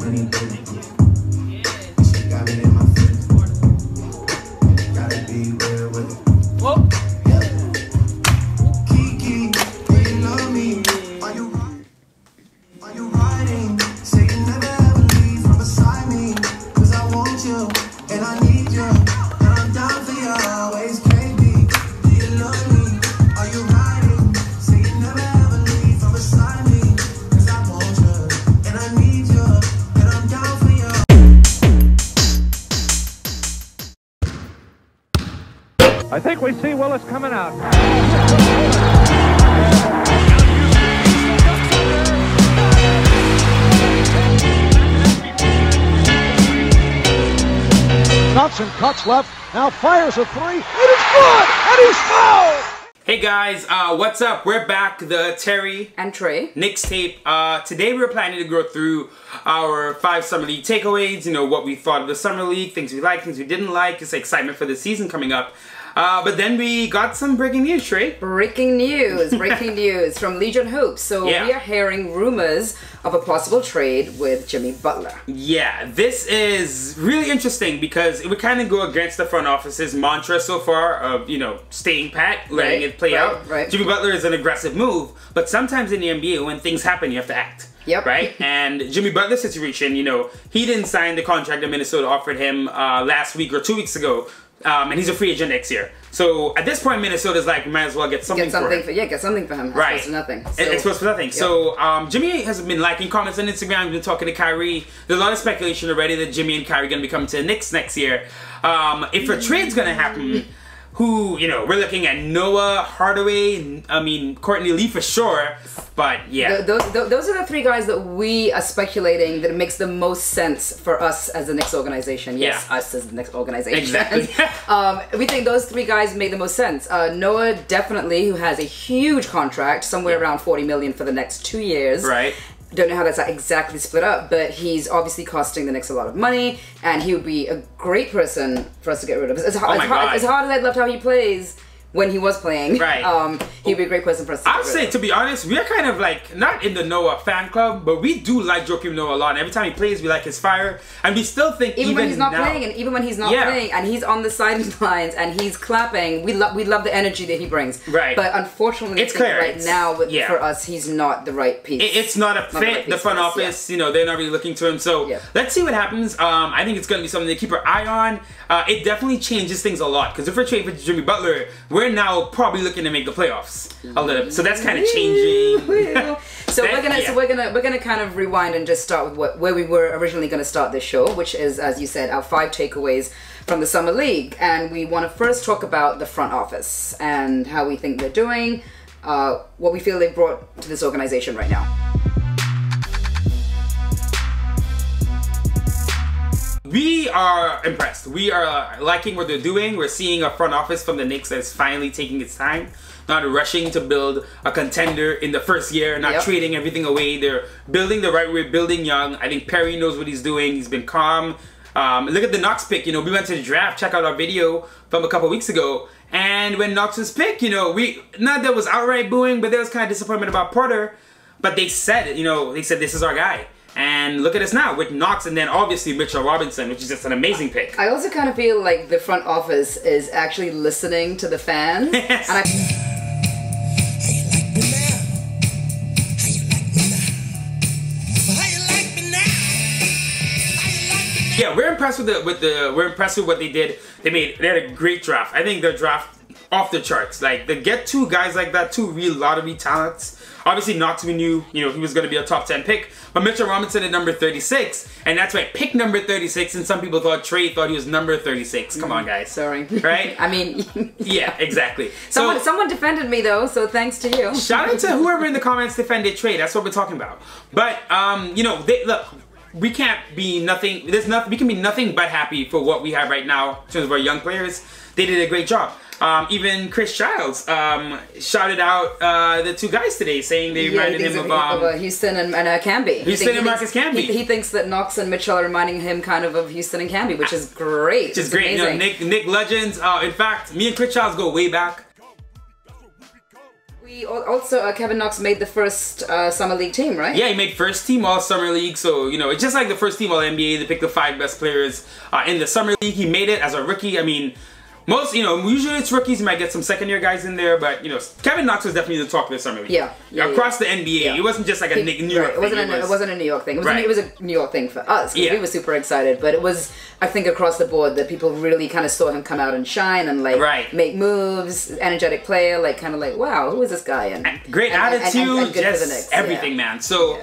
Honey, baby. She got it in my feelings. Gotta be real with it. Whoa. Kiki, do you love me? Are you riding? Say you never ever leave from beside me. Cause I want you, and I need you. And I'm down for you always, KB. Do you love me? Are you riding? Say you never ever leave from beside me. Cause I want you, and I need you. And I'm down for you. I think we see Willis coming out. Johnson cuts left, now fires a three. It is good, and he's fouled! Hey guys, what's up? We're back, the Terry and Trey Knicks tape. Today we were planning to go through our 5 Summer League takeaways, you know, what we thought of the Summer League, things we liked, things we didn't like, just excitement for the season coming up. But then we got some breaking news, Trey. Breaking news from Legion Hoops. So we are hearing rumors of a possible trade with Jimmy Butler. Yeah, this is really interesting because it would kind of go against the front office's mantra so far of, you know, staying pat, letting it play out. Jimmy Butler is an aggressive move, but sometimes in the NBA, when things happen, you have to act. Yep. Right? And Jimmy Butler's situation, you know, he didn't sign the contract that Minnesota offered him last week or 2 weeks ago. And he's a free agent next year. So at this point, Minnesota's like, we might as well get something for him. Get something for him. Right. It's supposed to nothing. So, it's supposed for nothing. Yep. So Jimmy has been liking comments on Instagram. He's been talking to Kyrie. There's a lot of speculation already that Jimmy and Kyrie are going to be coming to the Knicks next year. If a trade's going to happen, who, you know, we're looking at Noah, Hardaway, I mean, Courtney Lee for sure, but yeah. Those are the 3 guys that we are speculating that it makes the most sense for us as the Knicks organization. Yes, us as the Knicks organization. Exactly. We think those 3 guys make the most sense. Noah, definitely, who has a huge contract, somewhere around $40 million for the next 2 years. Right. Don't know how that's exactly split up, but he's obviously costing the Knicks a lot of money, and he would be a great person for us to get rid of. As hard as I loved how he plays when he was playing, right. he'd be a great person for us to get rid of. I'd say, to be honest, we're kind of like, not in the Noah fan club, but we do like Joakim Noah a lot. And every time he plays, we like his fire. And we still think even when he's not now, playing, and even when he's not playing, and he's on the sidelines, and he's clapping, we love the energy that he brings. Right. But unfortunately, it's clear. Right now, for us, he's not the right piece. It's not a fit. The front office, you know, they're not really looking to him. So let's see what happens. I think it's going to be something to keep our eye on. It definitely changes things a lot. Because if we're trading for Jimmy Butler, we're now probably looking to make the playoffs a little bit. So that's kind of changing. So we're gonna kind of rewind and just start with where we were originally going to start this show, which is, as you said, our 5 takeaways from the Summer League. And we want to first talk about the front office and how we think they're doing, what we feel they've brought to this organization right now. We are impressed. We are liking what they're doing. We're seeing a front office from the Knicks that's finally taking its time, not rushing to build a contender in the first year, not trading everything away. They're building the right way, building young. I think Perry knows what he's doing. He's been calm. Look at the Knox pick. You know, we went to the draft. Check out our video from a couple weeks ago. And when Knox was picked, you know, not that was outright booing, but there was kind of disappointment about Porter. But they said, you know, they said this is our guy. And look at us now with Knox and then obviously Mitchell Robinson, which is just an amazing pick. I also kind of feel like the front office is actually listening to the fans. Yes. And yeah, we're impressed with what they did. They had a great draft. I think their draft off the charts. Like, to get 2 guys like that, 2 real lottery talents. Obviously, Knox, we knew, you know, he was going to be a top 10 pick. But Mitchell Robinson at number 36, and that's why I picked number 36, and some people thought Trey thought he was number 36. Come on, guys. Sorry. Right? I mean... yeah, exactly. Someone defended me, though, so thanks to you. Shout out to whoever in the comments defended Trey. That's what we're talking about. But, you know, look, we can't be nothing... we can be nothing but happy for what we have right now in terms of our young players. They did a great job. Even Chris Childs shouted out the 2 guys today, saying they reminded him of Houston and Camby. Houston and Marcus Camby. He thinks that Knox and Mitchell are reminding him kind of Houston and Camby, which is great. Which is great. You know, Nick legends. In fact, me and Chris Childs go way back. Also, Kevin Knox made the first Summer League team, right? Yeah, he made first team all Summer League. So, you know, it's just like the first team all NBA. They picked the 5 best players in the Summer League. He made it as a rookie. I mean, most, you know, usually it's rookies. You might get some second-year guys in there, but, you know, Kevin Knox was definitely the talk of the Summer League. Across the NBA. It wasn't just like a New York thing. It wasn't a New York thing. It was a New York thing for us. We were super excited, but it was, I think, across the board that people really kind of saw him come out and shine and, like, make moves, energetic player, like, kind of like, wow, who is this guy? And great attitude, and good just for the Knicks. everything, man. So...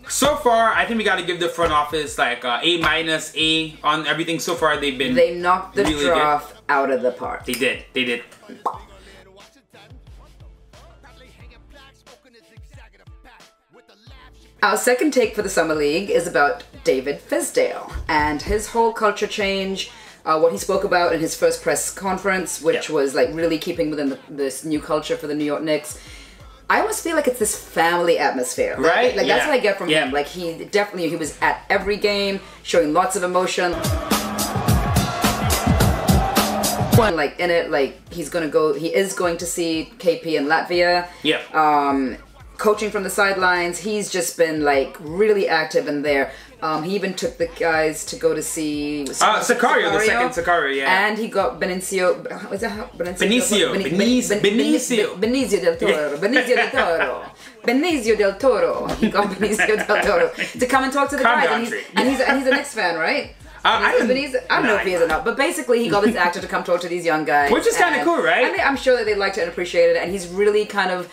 So far, I think we got to give the front office like A- A on everything so far. They knocked the really draft out of the park. They did. Our second take for the Summer League is about David Fizdale and his whole culture change. What he spoke about in his first press conference, which was like really keeping within this new culture for the New York Knicks. I almost feel like it's this family atmosphere, right? Like that's what I get from him. Like he was at every game, showing lots of emotion. Like in it, like he is going to see KP in Latvia. Coaching from the sidelines, he's just been like really active in there. He even took the guys to go to see Sicario, the second Sicario, and he got Benicio del Toro. He got Benicio del Toro to come and talk to the guys, and he's a Knicks fan, right? I don't know if he is or not, but basically he got this actor to come talk to these young guys, which is kind of cool, right? And I'm sure that they liked it and appreciated it, and he's really kind of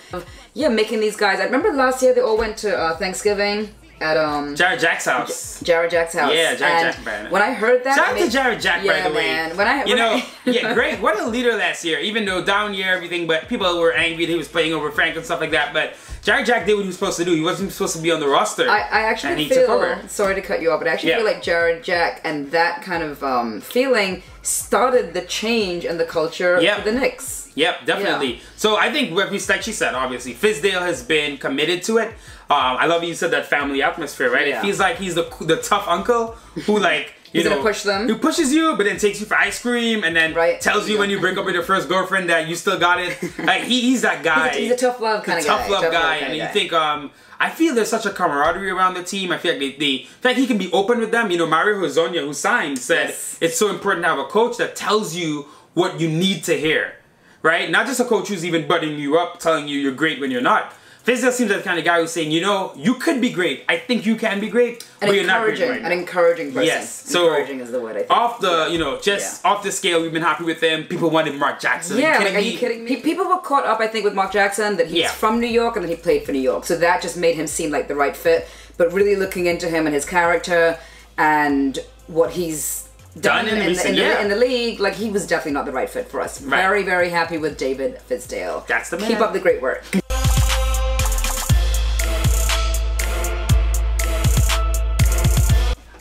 making these guys. I remember last year they all went to Thanksgiving at Jared Jack's house. Jared Jack's house. Yeah, Jared Jack, man. When I heard that, shout out to Jared Jack, by the way. Man. Great. What a leader last year. Even though down year, everything, but people were angry that he was playing over Frank and stuff like that. But Jared Jack did what he was supposed to do. He wasn't supposed to be on the roster. I actually feel, sorry to cut you off, but I actually feel like Jared Jack and that kind of feeling started the change in the culture for the Knicks. Yep, definitely. So I think, like she said, obviously, Fizdale has been committed to it. I love you said that family atmosphere, right? It feels like he's the tough uncle who, like, he's gonna push them. Who pushes you, but then takes you for ice cream, and then tells you when you break up with your first girlfriend that you still got it. Like he's that guy. He's a tough love kind of guy. Tough love guy, and you think I feel there's such a camaraderie around the team. I feel like in fact he can be open with them. You know, Mario Hezonja, who signed, said it's so important to have a coach that tells you what you need to hear. Right? Not just a coach who's even buttering you up, telling you you're great when you're not. Fizdale seems like the kind of guy who's saying, you know, you could be great. I think you can be great, but you're not great right now. An encouraging person. Yes. So encouraging is the word, I think. Off the, you know, just off the scale, we've been happy with them. People wanted Mark Jackson. Yeah, are you kidding me? People were caught up, I think, with Mark Jackson, that he's from New York and that he played for New York. So that just made him seem like the right fit. But really looking into him and his character and what he's done in the league, like he was definitely not the right fit for us. Very, very happy with David Fizdale. That's the man. Keep up the great work.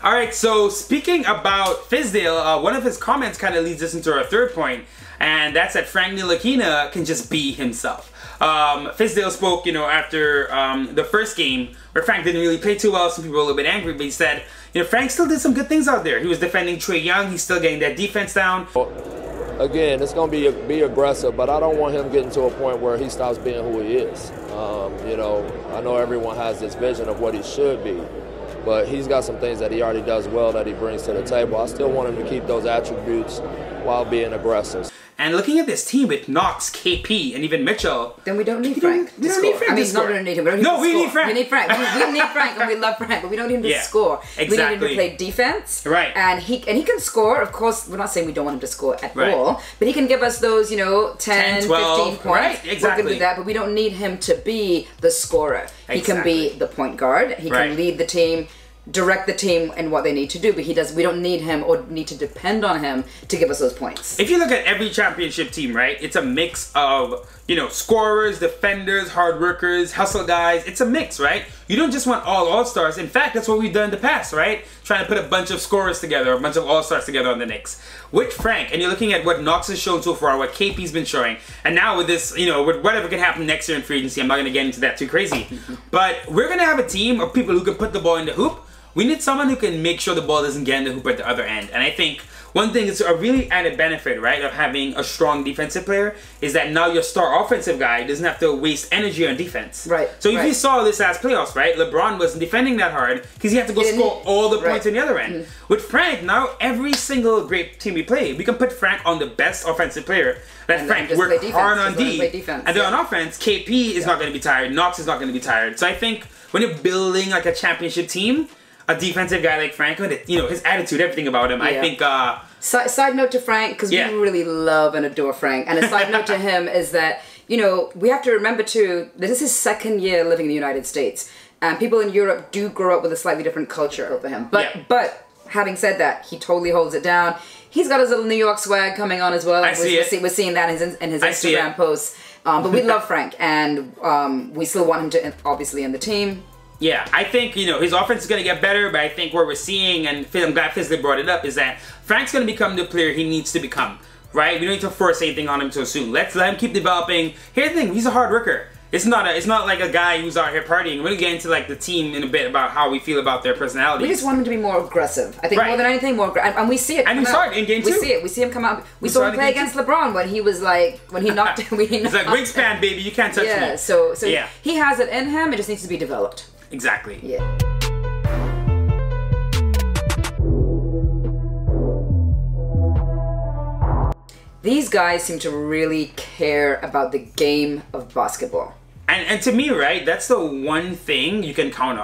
All right, so speaking about Fizdale, one of his comments kind of leads us into our third point, and that's that Frank Ntilikina can just be himself. Fizdale spoke, you know, after the first game where Frank didn't really play too well. Some people were a little bit angry, but he said, you know, Frank still did some good things out there. He was defending Trae Young. He's still getting that defense down. Again, it's going to be aggressive, but I don't want him getting to a point where he stops being who he is. You know, I know everyone has this vision of what he should be, but he's got some things that he already does well that he brings to the table. I still want him to keep those attributes while being aggressive. And looking at this team with Knox, KP, and even Mitchell, then we don't need Frank. We don't need Frank. I mean, not we don't need him. We need Frank. We need Frank. We need Frank, and we love Frank, but we don't need him to score. Exactly. We need him to play defense. Right. And he can score. Of course, we're not saying we don't want him to score at all, but he can give us those, you know, 10, 12, 15 points. Right. Exactly. We're good with that, but we don't need him to be the scorer. He can be the point guard. He can lead the team, direct the team and what they need to do, but we don't need him or need to depend on him to give us those points. If you look at every championship team, right, it's a mix of, you know, scorers, defenders, hard workers, hustle guys. It's a mix, right? You don't just want all all-stars. In fact, that's what we've done in the past, right? Trying to put a bunch of scorers together, a bunch of all-stars together on the Knicks. With Frank, and you're looking at what Knox has shown so far, what KP's been showing, and now with this, you know, with whatever can happen next year in free agency, I'm not going to get into that too crazy. But we're going to have a team of people who can put the ball in the hoop, we need someone who can make sure the ball doesn't get in the hoop at the other end. And I think one thing that's a really added benefit, right, of having a strong defensive player is that now your star offensive guy doesn't have to waste energy on defense. Right. So if you saw this last playoffs, right, LeBron wasn't defending that hard because he had to go score all the points on the other end. With Frank, now every single great team we play, we can put Frank on the best offensive player. Let Frank work hard on D. And then on offense, KP is not going to be tired. Knox is not going to be tired. So I think when you're building like a championship team, a defensive guy like Frank, you know, his attitude, everything about him, I think... Side note to Frank, because we really love and adore Frank. And a side note to him is that, you know, we have to remember too, this is his second year living in the United States. And people in Europe do grow up with a slightly different culture for him. But having said that, he totally holds it down. He's got his little New York swag coming on as well. We're seeing that in his Instagram posts. But we love Frank, and we still want him to obviously in the team. Yeah, I think, you know, his offense is going to get better, but I think what we're seeing, and I'm glad Fizdale brought it up, is that Frank's going to become the player he needs to become, right? We don't need to force anything on him so soon. Let's let him keep developing. Here's the thing, he's a hard worker. It's not like a guy who's out here partying. We're going to get into like the team in a bit about how we feel about their personalities. We just want him to be more aggressive. I think more than anything, more aggressive. And we see it. And we saw it in game 2. We see it. We see him come out. We saw him play against LeBron when he was like, when he knocked him. He's like, wingspan, baby, you can't touch me. So he has it in him. It just needs to be developed. Exactly. Yeah. These guys seem to really care about the game of basketball. And to me, right, that's the one thing you can count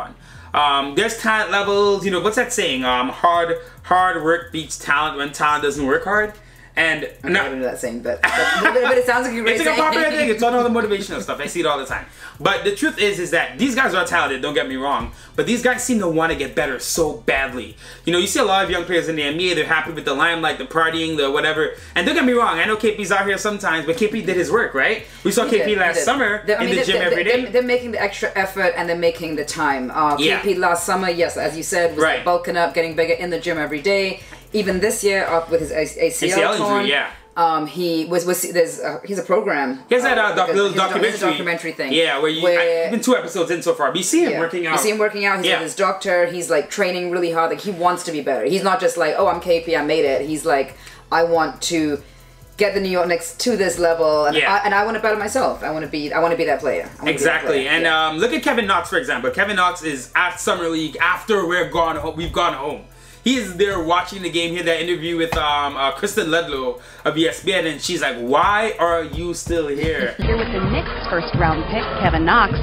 on. There's talent levels, you know, what's that saying? Hard work beats talent when talent doesn't work hard. And I'm not into that saying, but it sounds like a great saying. It's like a popular thing. It's on all the motivational stuff. I see it all the time. But the truth is that these guys are talented, don't get me wrong, but these guys seem to want to get better so badly. You know, you see a lot of young players in the NBA, they're happy with the limelight, the partying, the whatever. And don't get me wrong, I know KP's out here sometimes, but KP did his work, right? We saw KP last summer in the gym every day. They're making the extra effort and they're making the time. KP last summer, yes, as you said, was like bulking up, getting bigger in the gym every day. Even this year, up with his ACL torn, injury, he's a program. He has that little documentary thing. Yeah, where been 2 episodes in so far. But you see him working out. You see him working out. He's with his doctor. He's like training really hard. Like he wants to be better. He's not just like, oh, I'm KP, I made it. He's like, I want to get the New York Knicks to this level, and I want to better myself. I want to be that player. Exactly. And look at Kevin Knox, for example. Kevin Knox is at Summer League after we've gone home. He is there watching the game. He had that interview with Kristen Ledlow of ESPN, and she's like, why are you still here? Here with the Knicks' first-round pick, Kevin Knox.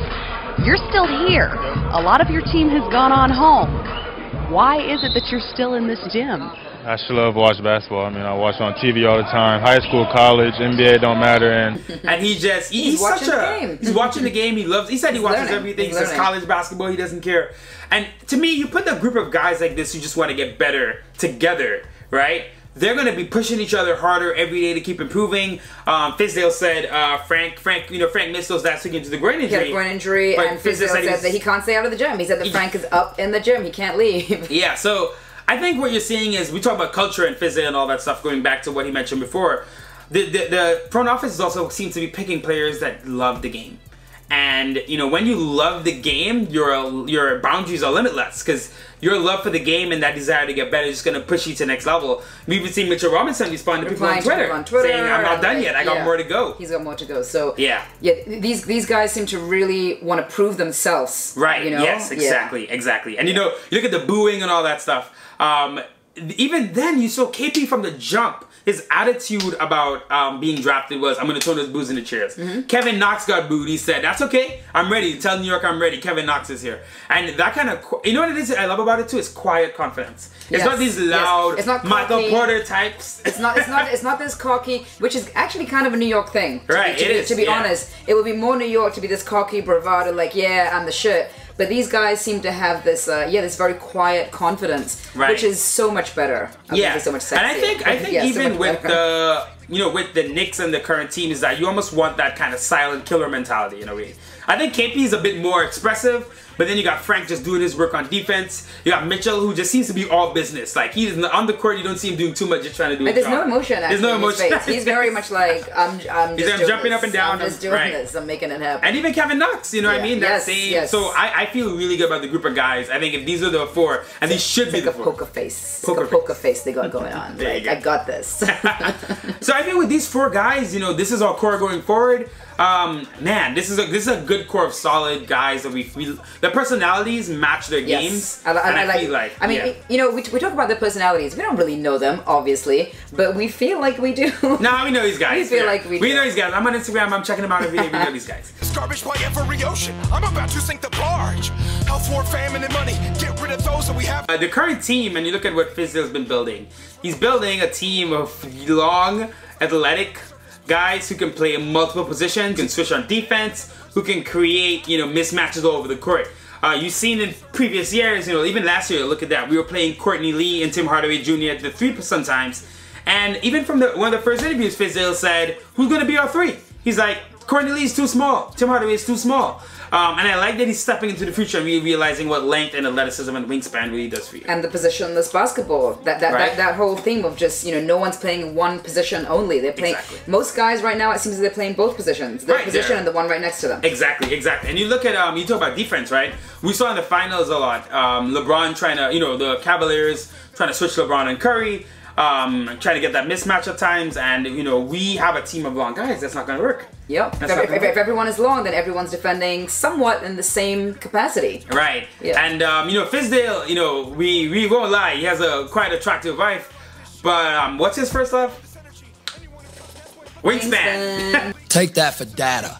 You're still here. A lot of your team has gone on home. Why is it that you're still in this gym? I still love watch basketball. I mean, I watch on TV all the time. High school, college, NBA don't matter. And he's watching the game. He's watching the game. He said he watches everything. He says college basketball. He doesn't care. And to me, you put a group of guys like this who just want to get better together, right? They're going to be pushing each other harder every day to keep improving. Fizdale said Frank missed those last week into the groin injury. He had a groin injury, and Fizdale said that he can't stay out of the gym. He said that Frank is up in the gym. He can't leave. Yeah, so I think what you're seeing is, we talk about culture and Fizdale and all that stuff, going back to what he mentioned before. The front office also seems to be picking players that love the game. And, you know, when you love the game, your boundaries are limitless, because your love for the game and that desire to get better is just going to push you to the next level. We've even seen Mitchell Robinson respond to people on Twitter saying, I'm not done yet, I got more to go. He's got more to go. So, these guys seem to really want to prove themselves. Right, you know? Yes, exactly. And, you know, you look at the booing and all that stuff. Even then, you saw KP from the jump. His attitude about being drafted was, I'm going to throw those boos in the chairs. Kevin Knox got booed. He said, that's okay. I'm ready. Tell New York I'm ready. Kevin Knox is here. And that kind of, you know what it is I love about it too? It's quiet confidence. It's not these loud it's not Michael Porter types. It's not this cocky, which is actually kind of a New York thing. Right, to be honest. It would be more New York to be this cocky bravado, like, yeah, I'm the shit. But these guys seem to have this, this very quiet confidence, which is so much better. So much sexier. And I think even with with the Knicks and the current team, is that you almost want that kind of silent killer mentality in a way. I think KP is a bit more expressive, But then you got Frank just doing his work on defense. You got Mitchell, who just seems to be all business. Like, he's on the court, you don't see him doing too much, just trying to do his there's job. no emotion. There's no emotion. He's very much like, I'm just jumping up and down. I'm just doing this. I'm making it happen. And even Kevin Knox, you know what I mean? That same. Yes. So I feel really good about the group of guys. I think if these are the four, and these should be the four. Poker face they got going on. Like, I got this. So I think with these four guys, you know, this is our core going forward. Man, this is a good core of solid guys that we the personalities match their games. I mean, you know, we talk about their personalities. We don't really know them, obviously, but we feel like we do. Nah, we know these guys. We feel like we do. We know these guys. I'm on Instagram. I'm checking them out every day. We know these guys. Garbage by every ocean. I'm about to sink the barge. Health, war, famine, and money. Get rid of those that we have. The current team, and you look at what Fizdale's been building. He's building a team of long, athletic guys who can play in multiple positions, can switch on defense, who can create, you know, mismatches all over the court. You've seen in previous years, you know, even last year, look at that. We were playing Courtney Lee and Tim Hardaway Jr. at the 3 sometimes. And even from one of the first interviews, Fizdale said, who's going to be our 3? He's like, Courtney Lee's too small. Tim Hardaway is too small. And I like that he's stepping into the future and really realizing what length and athleticism and wingspan really does for you. And the positionless basketball. That whole theme of just, you know, no one's playing one position only. They're playing, most guys right now, it seems they're playing both positions. Their position and the one right next to them. Exactly. And you look at, you talk about defense, right? We saw in the finals a lot. LeBron trying to, you know, the Cavaliers trying to switch LeBron and Curry. Trying to get that mismatch at times, and you know, we have a team of long guys. That's not going to work. Yep. If everyone is long, then everyone's defending somewhat in the same capacity. Right. Yeah. And you know, Fizdale, you know, we won't lie, he has a quite attractive wife, but what's his first love? Wingspan. Take that for data.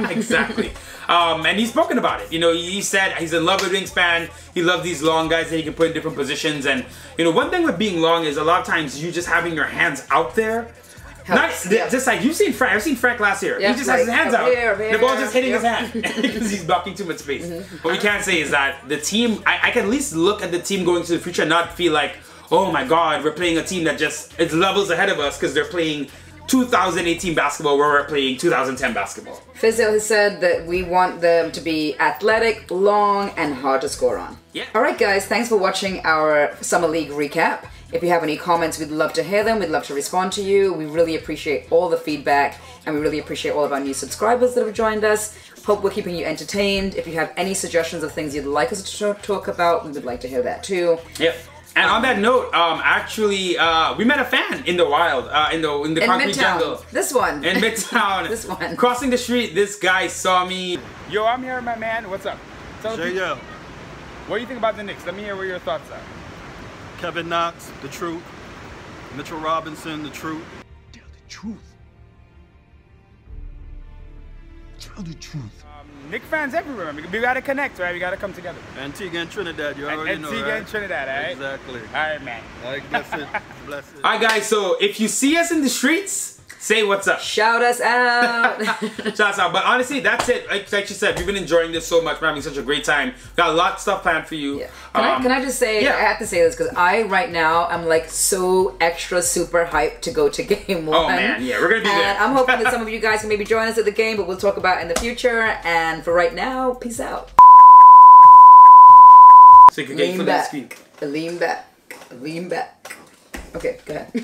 Exactly. And he's spoken about it. You know, he said he's in love with wingspan. He loves these long guys that he can put in different positions. And you know, one thing with being long is a lot of times you just having your hands out there. Just like you've seen Frank. I've seen Frank last year. He just has his hands out. The ball's just hitting his hand because he's blocking too much space. What we can't say is that the team. I can at least look at the team going to the future and not feel like, oh my God, we're playing a team that it's levels ahead of us because they're playing 2018 basketball where we're playing 2010 basketball. Fizdale has said that we want them to be athletic, long, and hard to score on. Yeah. Alright guys, thanks for watching our Summer League recap. If you have any comments, we'd love to hear them. We'd love to respond to you. We really appreciate all the feedback, and we really appreciate all of our new subscribers that have joined us. Hope we're keeping you entertained. If you have any suggestions of things you'd like us to talk about, we would like to hear that too. Yep. And on that note, actually, we met a fan in the wild, in the concrete jungle. This one. In Midtown. This one. Crossing the street, this guy saw me. Yo, I'm here, my man. What's up? Yo. What do you think about the Knicks? Let me hear what your thoughts are. Kevin Knox, the truth. Mitchell Robinson, the truth. Tell the truth. Tell the truth. Knicks fans everywhere. We gotta connect, right? We gotta come together. Antigua and Trinidad, you already know, Antigua right? and Trinidad, alright? Exactly. Alright, man. Like, bless it. Bless it. Alright, guys, so if you see us in the streets, say what's up. Shout us out. Shout us out. But honestly, that's it. Like you said, we've been enjoying this so much. We're having such a great time. Got a lot of stuff planned for you. Yeah. Can I just say, I have to say this because right now, I'm like so extra super hyped to go to game 1. Oh man, yeah, we're going to be there. And I'm hoping that some of you guys can maybe join us at the game, but we'll talk about it in the future. And for right now, peace out. So you can get Lean back. Okay, go ahead.